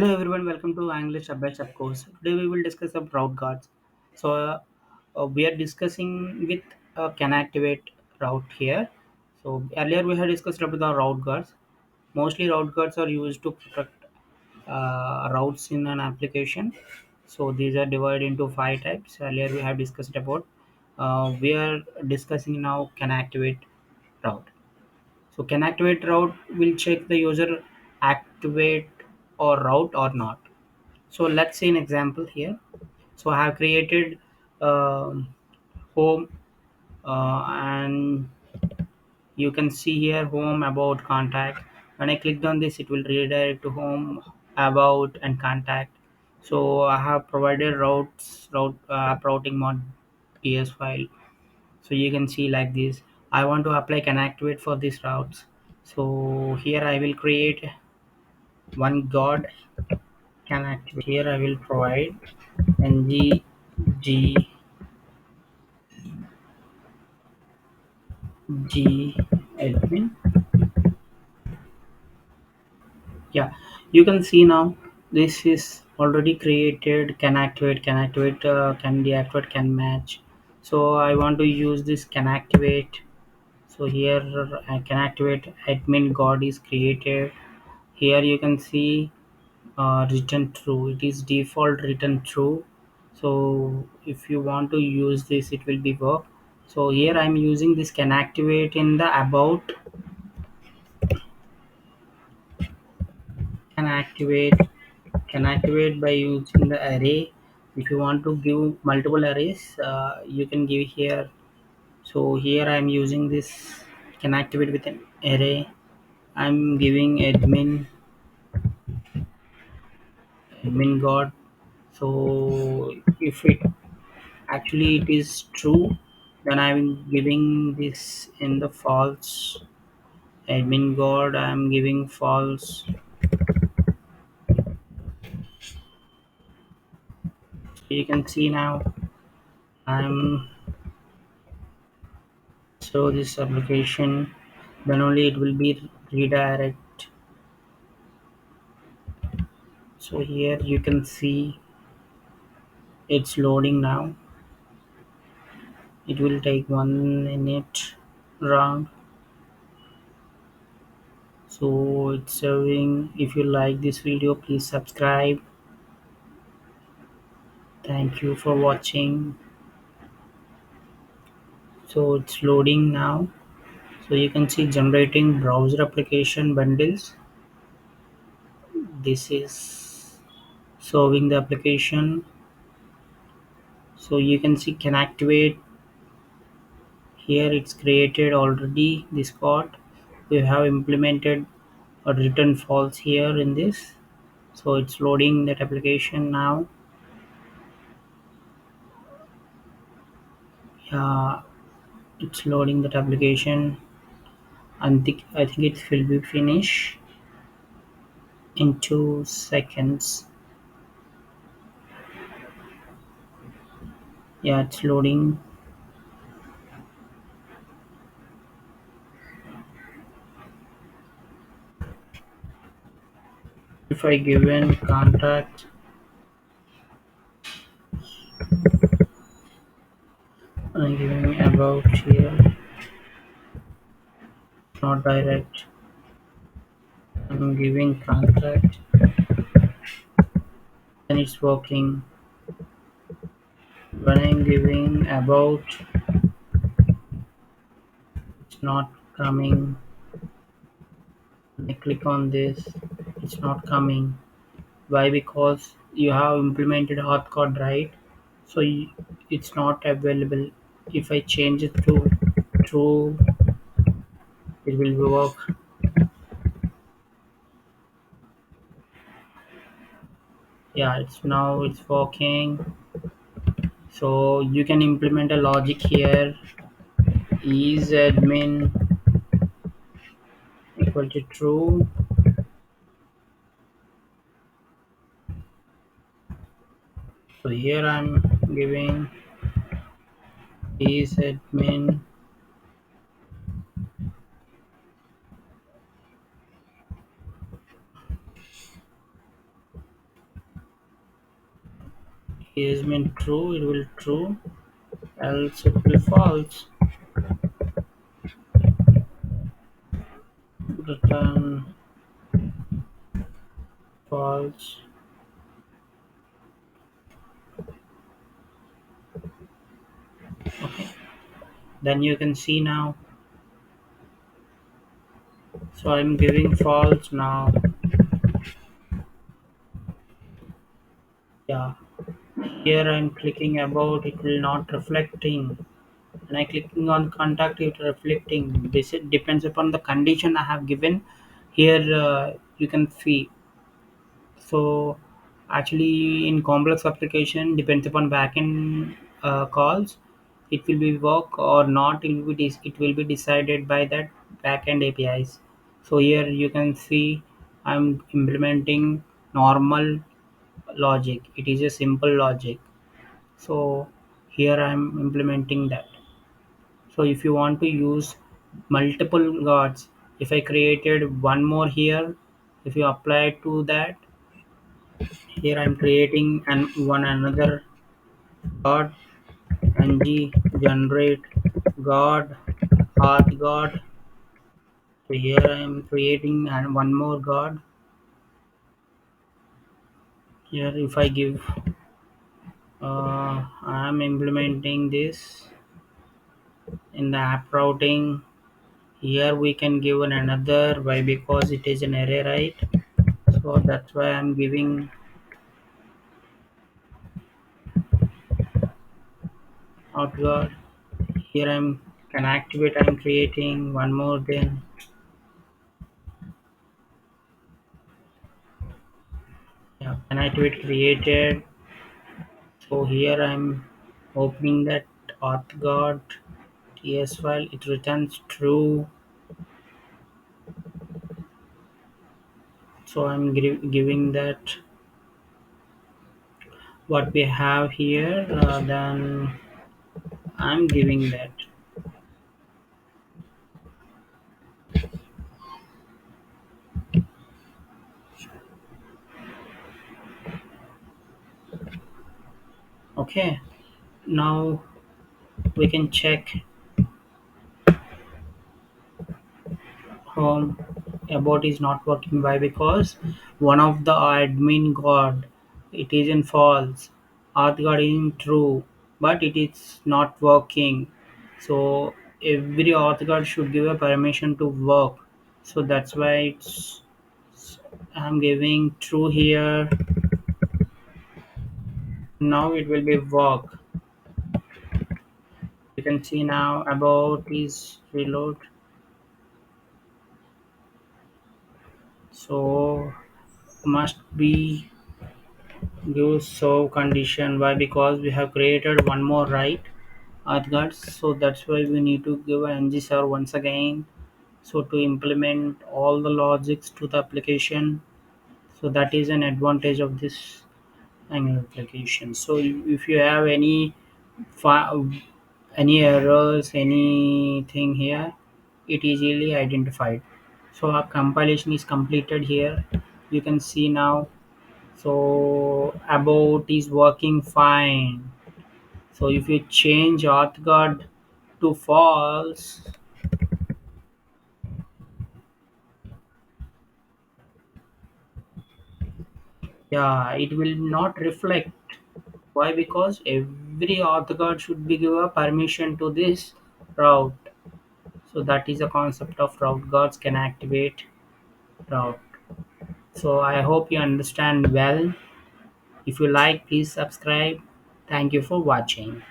Hello everyone, welcome to English Abhyash course. Today we will discuss the route guards. We are discussing with CanActivate route here. So earlier we had discussed about the route guards. Mostly route guards are used to protect routes in an application. So these are divided into five types. Earlier we have discussed about. We are discussing now CanActivate route. So CanActivate route will check the user activate or route or not. So let's see an example here. So I have created um, home, and you can see here home, about, contact. When I clicked on this, it will redirect to home, about, and contact. So I have provided routing mod ps file. So you can see like this. I want to apply CanActivate for these routes. So here I will create one Gaurd CanActivate. Here I will provide ng G admin. Yeah, you can see now this is already created. Can deactivate, can match. So I want to use this can activate. So here I can activate admin god is created. Here you can see return true. It is default return true. So if you want to use this, it will be work. So here I'm using this can activate in the about. Can activate by using the array. If you want to give multiple arrays, you can give here. So here I'm using this can activate with an array. I'm giving admin god. So if it actually it is true, then I'm giving this in the false. Admin god, I'm giving false. So you can see now I'm show this application, then only it will be redirect. So here you can see it's loading now. It will take 1 minute round. So it's serving. If you like this video, please subscribe. Thank you for watching. So it's loading now. So you can see generating browser application bundles. This is serving the application. So you can see can activate. Here it's created already this code. We have implemented a return false here in this. So it's loading that application now. Yeah, it's loading that application. And I think it will be finished in 2 seconds. Yeah, it's loading. If I given contact, I'm giving about here, not direct. I'm giving contact, then it's working. When I'm giving about, it's not coming. I click on this, it's not coming. Why? Because you have implemented hardcode, right? So it's not available. If I change it to true, it will work. Yeah, it's working. So you can implement a logic here. Is admin equal to true? So here I'm giving is admin is mean true, it will true, else it will false. Return false. Okay, then you can see now. So I'm giving false now. Yeah, here I'm clicking about, it will not reflecting. When I clicking on contact, it reflecting. This it depends upon the condition I have given here. You can see. So actually in complex application depends upon backend calls, it will be work or not, it will be decided by that backend APIs. So here you can see I'm implementing normal logic, it is a simple logic. So here I'm implementing that. So if you want to use multiple guards, if I created one more here, if you apply to that, here I'm creating one another guard, ng generate guard, path guard. So here I'm creating and one more guard. Here if I give, I'm implementing this in the app routing. Here we can give another, why, because it is an array, right? So that's why I'm giving out guard. Here I'm can activate, I'm creating one more, then yeah, can activate created. So here I'm opening that authguard ts file, it returns true. So I'm giving that what we have here, then I'm giving that. Okay, now we can check home about is not working. Why? Because one of the admin guard, it is in false, auth guard is in true, but it is not working. So every auth guard should give a permission to work. So that's why I'm giving true here. Now it will be work. You can see now about is reload. So must be give so condition. Why? Because we have created one more right guards. So that's why we need to give an ng server once again. So to implement all the logics to the application. So that is an advantage of this Angular application. So if you have fi- any errors, anything here, it easily identified. So our compilation is completed here. You can see now. So about is working fine. So if you change authguard to false, yeah, it will not reflect. Why? Because every authguard should be given permission to this route. So that is the concept of route guards can activate route. So I hope you understand well. If you like, please subscribe. Thank you for watching.